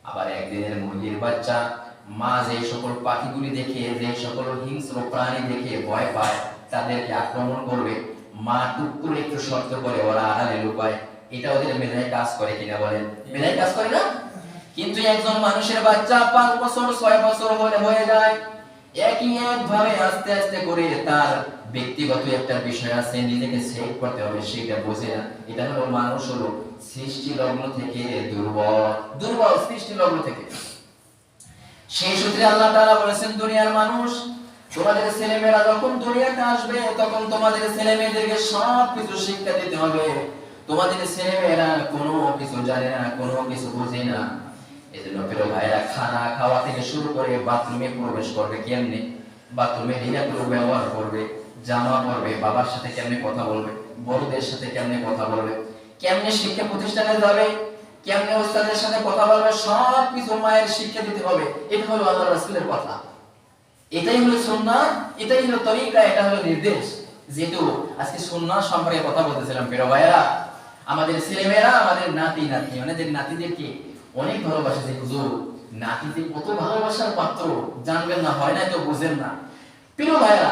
আবার একদিনের মুরগির বাচ্চা মা যে সকল পাখিগুলি দেখে, যে সকল হিংস্র প্রাণী দেখে ভয় পায়, তাদেরকে আক্রমণ করবে, মা টুক করে একটু শব্দ করে ওরা আড়ালে লুকায়। এটা ওদের মেধায় কাজ করে কিনা বলেন? মেধায় কাজ করে না? কিন্তু একজন মানুষের বাচ্চা 5 বছর 6 বছর হয়ে যায়, একই একভাবে আস্তে আস্তে করে তার ব্যক্তিগত একটা বিষয় আছে, নিজেকে সেভ করতে হবে, সেটা বোঝে না। এটা হলো মানুষ হলো সৃষ্টি লগ্ন থেকে দুর্বল সৃষ্টি লগ্ন থেকে। সেই সূত্রে আল্লাহ তাআলা বলেছেন, দুনিয়ার মানুষ, তোমাদের ছেলেমেয়েরা যখন দুনিয়াতে আসবে তখন তোমাদের ছেলেমেয়েদেরকে সব কিছু শিক্ষা দিতে হবে। তোমাদের ছেলেমেয়েরা কোনো কিছু জানে না, কোনো কিছু বোঝে না। এজন্য প্রিয় ভাইরা, খানা খাওয়া থেকে শুরু করে বাথরুমে প্রবেশ করবে কেমনে, বাথরুমে ঢিলাগুলো ব্যবহার করবে, জামা পরবে, বাবার সাথে কেমনে কথা বলবে, বড়দের সাথে কেমনে কথা বলবে, কেমনে শিক্ষা প্রতিষ্ঠানে যাবে, কেমনে ওস্তাদের সাথে কথা বলবে, সব কিছু মায়ের শিক্ষা দিতে হবে। এটা হলো আল্লাহর রাসূলের কথা, এটাই হলো সুন্নাহ, এটাই হলো তরিকা, এটা হলো নির্দেশ। যেহেতু আজকে সুন্নাহ সম্পর্কে কথা বলতেছিলাম প্রিয় ভাইরা, আমাদের ছেলেমেয়েরা, আমাদের নাতি নাতনি, মানে যে নাতিদেরকে অনেক ভালোবাসে, যে হুজুর নাতিদের কত ভালোবাসার পাত্র, জানবেন না, হয় না তো বুঝেন না। প্রিয় ভাইরা,